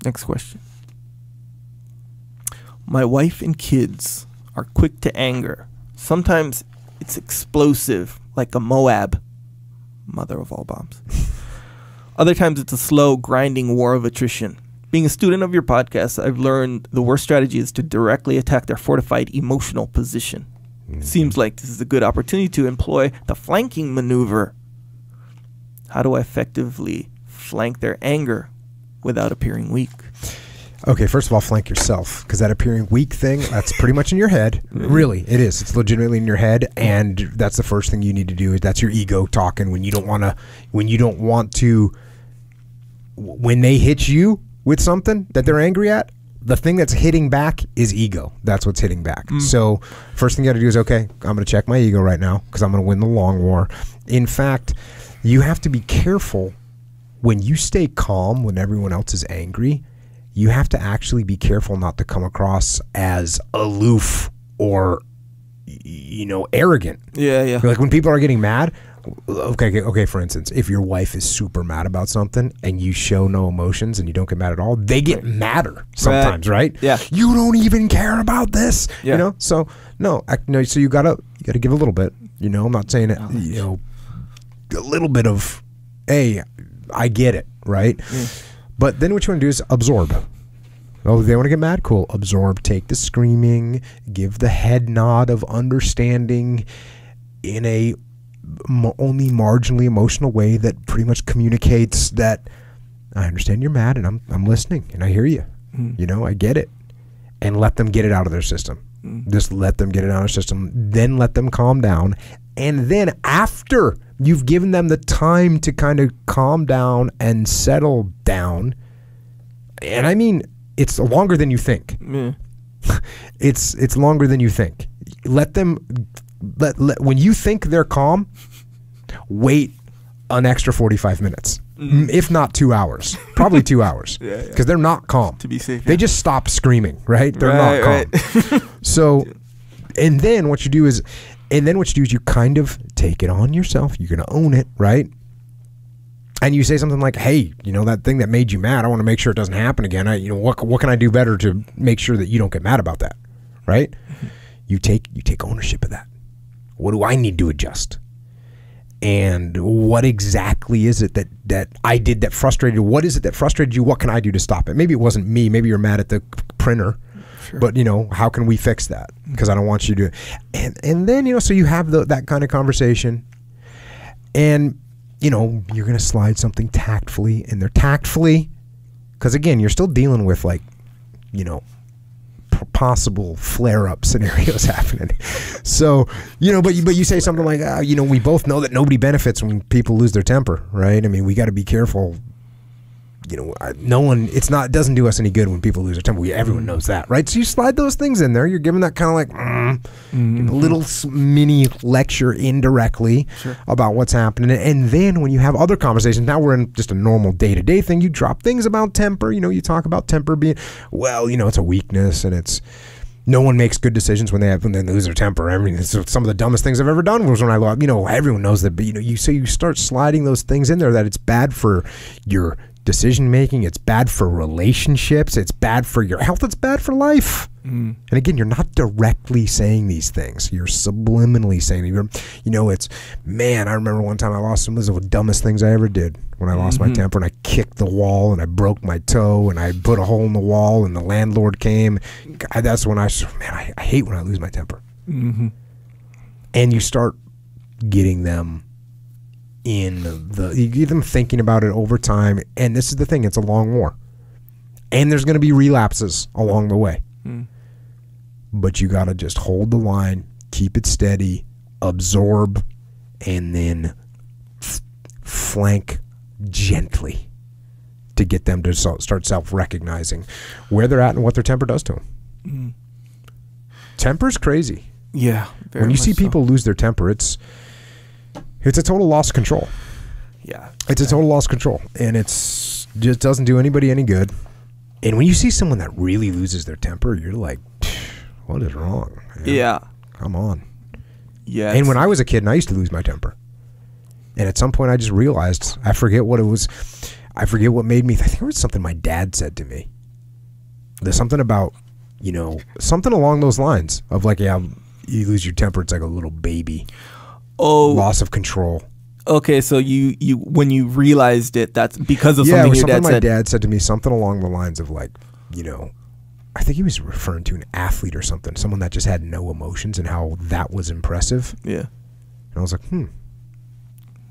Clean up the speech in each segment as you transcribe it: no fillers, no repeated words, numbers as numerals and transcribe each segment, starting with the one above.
Next question. My wife and kids are quick to anger. Sometimes it's explosive, like a Moab, mother of all bombs. Other times it's a slow, grinding war of attrition. Being a student of your podcast, I've learned the worst strategy is to directly attack their fortified emotional position. Seems like this is a good opportunity to employ the flanking maneuver. How do I effectively flank their anger without appearing weak? Okay, first of all, flank yourself, because that appearing weak thing, that's pretty much in your head. Really, it is. It's legitimately in your head, and that's the first thing you need to do. That's your ego talking when you don't want to, when they hit you with something that they're angry at, the thing that's hitting back is ego. That's what's hitting back. So first thing you got to do is, okay, I'm going to check my ego right now because I'm going to win the long war. In fact, you have to be careful when you stay calm when everyone else is angry. You have to actually be careful not to come across as aloof or, arrogant. Yeah. Like when people are getting mad, okay, for instance, if your wife is super mad about something and you show no emotions and you don't get mad at all, they get madder sometimes, right? Yeah. You don't even care about this, Yeah. So so you gotta give a little bit. I'm not saying it, a little bit of, hey, I get it, right? But then what you want to do is absorb. Oh, they want to get mad? Cool. Absorb. Take the screaming. Give the head nod of understanding in a only marginally emotional way that pretty much communicates that I understand you're mad and I'm listening and I hear you. I get it. And let them get it out of their system. Just let them get it out of their system. Then let them calm down. And then after you've given them the time to kind of calm down and settle down, and I mean, it's longer than you think. It's longer than you think. Let them, when you think they're calm, wait an extra 45 minutes, if not 2 hours, probably 2 hours, because they're not calm. To be safe, they just stop screaming, right? They're not calm. So, and then what you do is you kind of take it on yourself. You're going to own it, right? And you say something like, hey, that thing that made you mad, I want to make sure it doesn't happen again. What can I do better to make sure that you don't get mad about that, right? You take ownership of that. What do I need to adjust? And what exactly is it that I did that frustrated you? What is it that frustrated you? What can I do to stop it? Maybe it wasn't me. Maybe you're mad at the printer. Sure. But, how can we fix that? Because I don't want you to. And then, so you have that kind of conversation. And, you're going to slide something tactfully in there. Tactfully. Because, again, you're still dealing with, possible flare-up scenarios happening. So, but you say something like, we both know that nobody benefits when people lose their temper, right? I mean, we got to be careful. It doesn't do us any good when people lose their temper. Everyone knows that, right? So you slide those things in there. You're giving that kind of like little mini lecture indirectly about what's happening. And then when you have other conversations, now we're in just a normal day-to-day thing. You drop things about temper. You talk about temper being, it's a weakness, and it's no one makes good decisions when they lose their temper. I mean, it's some of the dumbest things I've ever done was when I lost. Everyone knows that, but you start sliding those things in there that it's bad for your decision making, it's bad for relationships, it's bad for your health, it's bad for life. And again, you're not directly saying these things, you're subliminally saying it's, man, I remember one time I lost some of the dumbest things I ever did when I lost my temper, and I kicked the wall and I broke my toe and I put a hole in the wall and the landlord came. That's when I hate when I lose my temper. And you start getting them you get them thinking about it over time, and this is the thing, it's a long war, and there's going to be relapses along the way, but you got to just hold the line, keep it steady, absorb, and then flank gently to get them to start self-recognizing where they're at and what their temper does to them. Temper's crazy. Yeah, when you see people lose their temper, it's a total loss of control. Yeah. It's a total loss of control. And it's just doesn't do anybody any good. And when you see someone that really loses their temper, you're like, what is wrong, man? Yeah. Come on. Yeah. And when I was a kid, and I used to lose my temper. And at some point I just realized, I forget what it was. I forget what made me. I think it was something my dad said to me. There's something about, something along those lines of like, yeah, you lose your temper, it's like a little baby. Oh, loss of control. Okay, so you when you realized it, that's because of something your dad said. My dad said to me, something along the lines of like, I think he was referring to an athlete or something, someone that just had no emotions, and how that was impressive. Yeah. And I was like,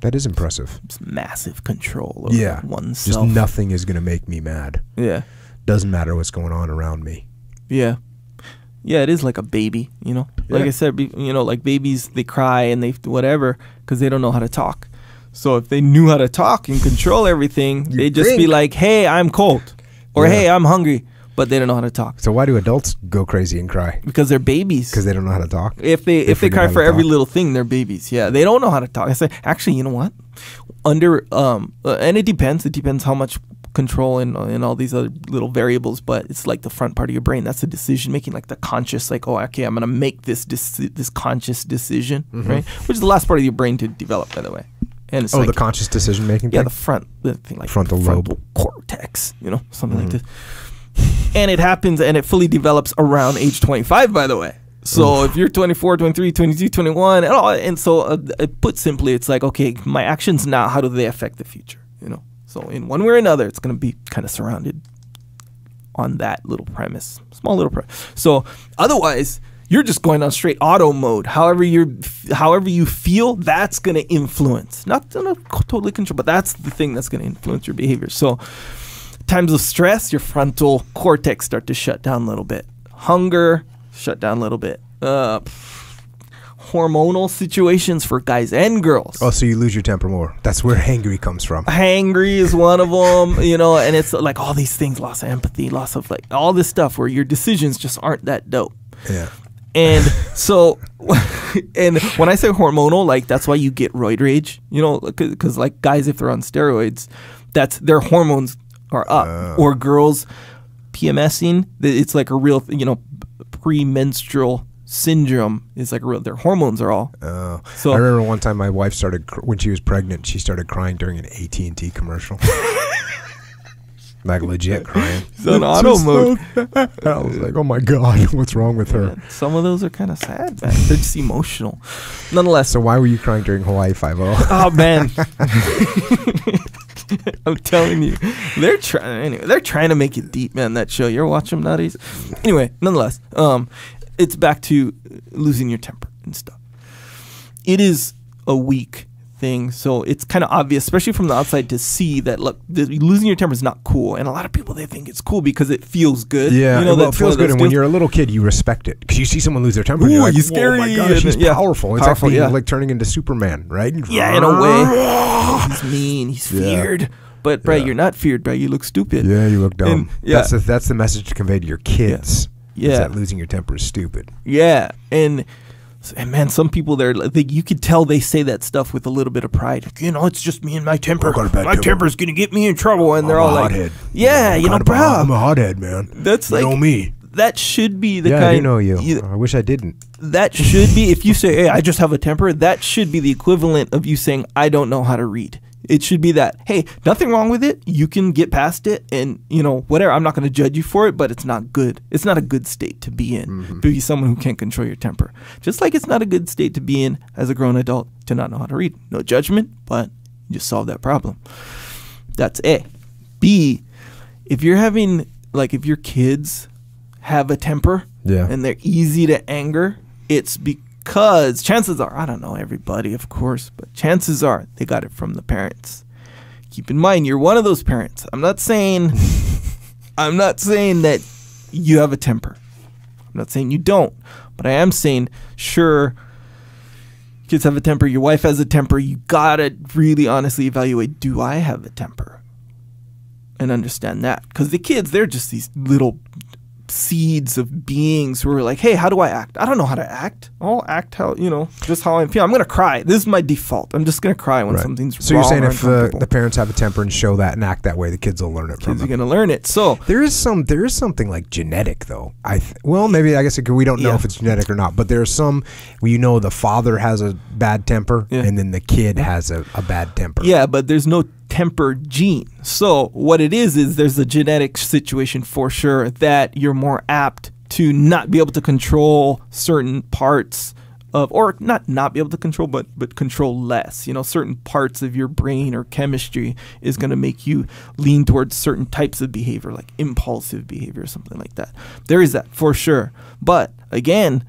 that is impressive. It's massive control over oneself. Just nothing is going to make me mad. Yeah. Doesn't matter what's going on around me. Yeah. Yeah, it is like a baby, Like I said, like babies, they cry and they whatever because they don't know how to talk. So if they knew how to talk and control everything, they'd just be like, hey, I'm cold. Or hey, I'm hungry. But they don't know how to talk. So why do adults go crazy and cry? Because they're babies. Because they don't know how to talk? If they cry for every little thing, they're babies. Yeah, they don't know how to talk. I say, actually, you know what? And it depends. It depends how much control and all these other little variables, but it's like the front part of your brain. That's the decision making, like the conscious, like, oh, okay, I'm going to make this conscious decision, right? Which is the last part of your brain to develop, by the way. And it's the conscious decision making thing? Yeah, the thing like frontal lobe cortex, something like this. And it happens and it fully develops around age 25, by the way. So if you're 24, 23, 22, 21, and so put simply, it's like, okay, my actions now, how do they affect the future? So in one way or another, it's going to be kind of surrounded on that little premise, small little premise. So otherwise, you're just going on straight auto mode. However you feel, that's going to influence, not going to totally control, but that's the thing that's going to influence your behavior. So times of stress, your frontal cortex start to shut down a little bit. Hunger, shut down a little bit. Hormonal situations for guys and girls. Oh, so you lose your temper more. That's where hangry comes from. Hangry is one of them, and it's like all these things, loss of empathy, loss of like all this stuff where your decisions just aren't that dope. Yeah. And so, and when I say hormonal, like that's why you get roid rage, because like guys, if they're on steroids, that's their hormones are up. Or girls PMSing, it's like a real, premenstrual syndrome is like real, their hormones are all. So I remember one time my wife when she was pregnant, she started crying during an AT&T commercial. Like legit crying. It's on auto mode. I was like, oh my God, what's wrong with her? Yeah, some of those are kind of sad, man. They're just emotional. Nonetheless. So why were you crying during Hawaii 5-0? Oh, man. I'm telling you. They're trying to make it deep, man, that show. You ever watch them nowadays? Anyway, nonetheless, it's back to losing your temper and stuff. It is a weak thing, so it's kind of obvious, especially from the outside, to see that look, losing your temper is not cool, and a lot of people, they think it's cool because it feels good. Yeah, it feels good, and when you're a little kid, you respect it because you see someone lose their temper, and you're like, scary. Oh my gosh, he's powerful. It's like being like turning into Superman, right? Yeah, in a way. He's mean. He's feared. But Brad, you're not feared, Brad. You look stupid. Yeah, you look dumb. That's the message to convey to your kids. Yeah, is that losing your temper is stupid. Yeah, and man, some people you could tell they say that stuff with a little bit of pride. It's just me and my temper. My temper's gonna get me in trouble, and they're all like, hothead. "Yeah, bro, I'm a hothead, man. That's like me. That should be the kind. I do know you. I wish I didn't. That should be, if you say, "Hey, I just have a temper," that should be the equivalent of you saying, "I don't know how to read." It should be that, hey, nothing wrong with it. You can get past it and, whatever. I'm not going to judge you for it, but it's not good. It's not a good state to be in, to be someone who can't control your temper. Just like it's not a good state to be in as a grown adult to not know how to read. No judgment, but you just solve that problem. That's A. B, if you're having, like if your kids have a temper and they're easy to anger, it's because chances are, I don't know everybody, of course, but chances are they got it from the parents. Keep in mind, you're one of those parents. I'm not saying that you have a temper. I'm not saying you don't, but I am saying, sure, kids have a temper, your wife has a temper, you gotta really honestly evaluate, do I have a temper? And understand that. Because the kids, they're just these little seeds of beings who are like, hey, how do I act? I don't know how to act. I'll act how, just how I'm feeling. I'm going to cry. This is my default. I'm just going to cry when something's wrong. So you're saying if the parents have a temper and show that and act that way, the kids will learn it from them. Kids are going to learn it. So there is something like genetic though. Maybe I guess we don't know if it's genetic or not, but there's some where the father has a bad temper and then the kid has a bad temper. Yeah, but there's no temper gene. So what it is there's a genetic situation for sure that you're more apt to not be able to control certain parts of, or not be able to control, but control less. You know, certain parts of your brain or chemistry is going to make you lean towards certain types of behavior, like impulsive behavior or something like that. There is that for sure. But again,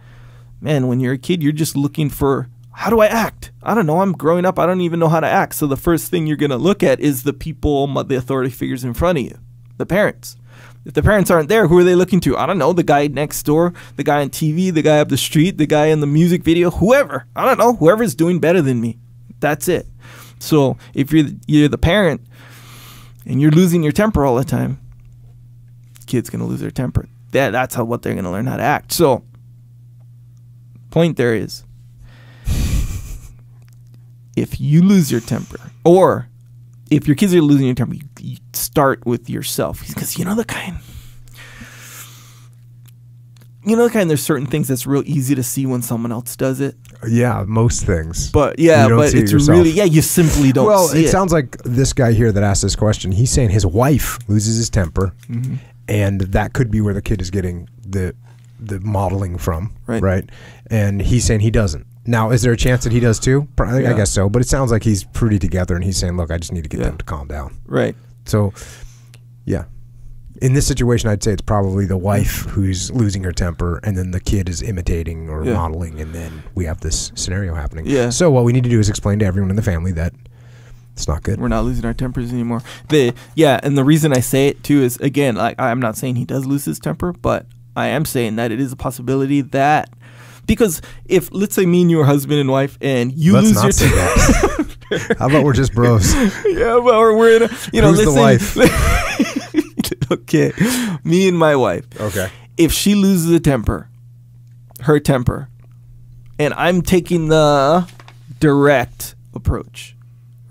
man, when you're a kid, you're just looking for, how do I act? I don't know. I'm growing up. I don't even know how to act. So the first thing you're going to look at is the people, the authority figures in front of you, the parents. If the parents aren't there, who are they looking to? I don't know. The guy next door, the guy on TV, the guy up the street, the guy in the music video, whoever. I don't know. Whoever's doing better than me. That's it. So if you're the parent and you're losing your temper all the time, kid's going to lose their temper. That's what they're going to learn how to act. So point there is, if you lose your temper, or if your kids are losing your temper, you start with yourself. Because you know the kind, there's certain things that's real easy to see when someone else does it. Yeah, most things. But yeah, but it's really, you simply don't see it. Well, it sounds like this guy here that asked this question, he's saying his wife loses his temper, and that could be where the kid is getting the modeling from, right? And he's saying he doesn't. Now, is there a chance that he does too? I guess so, but it sounds like he's pretty together, and he's saying, look, I just need to get them to calm down. Right. So, yeah. In this situation, I'd say it's probably the wife who's losing her temper, and then the kid is imitating or modeling, and then we have this scenario happening. Yeah. So what we need to do is explain to everyone in the family that it's not good. We're not losing our tempers anymore. And the reason I say it too is, again, I'm not saying he does lose his temper, but I am saying that it is a possibility that, because if, let's say, me and you are husband and wife, and you lose your temper. How about we're just bros? Yeah, but we're in a, Who's the wife? Okay, me and my wife. Okay. If she loses her temper, and I'm taking the direct approach,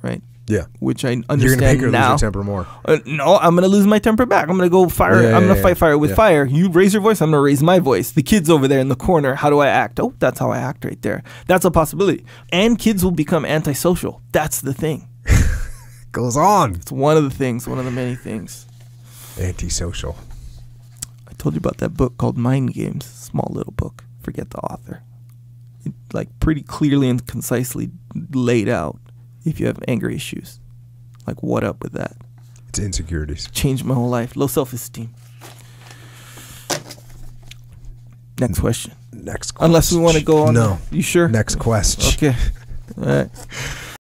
right? Yeah. Which I understand. You're gonna make her now. lose her temper more. No, I'm gonna lose my temper back. I'm gonna go fire. I'm gonna fight fire with fire. You raise your voice, I'm gonna raise my voice. The kid's over there in the corner. How do I act? Oh, that's how I act right there. That's a possibility. And kids will become antisocial. That's the thing. Goes on. It's one of the things. One of the many things. Antisocial. I told you about that book called Mind Games. Small little book. Forget the author. It, pretty clearly and concisely laid out if you have anger issues. What up with that? It's insecurities. Changed my whole life. Low self-esteem. Next question. Next question. Unless we want to go on. No. You sure? Next question. Okay. All right.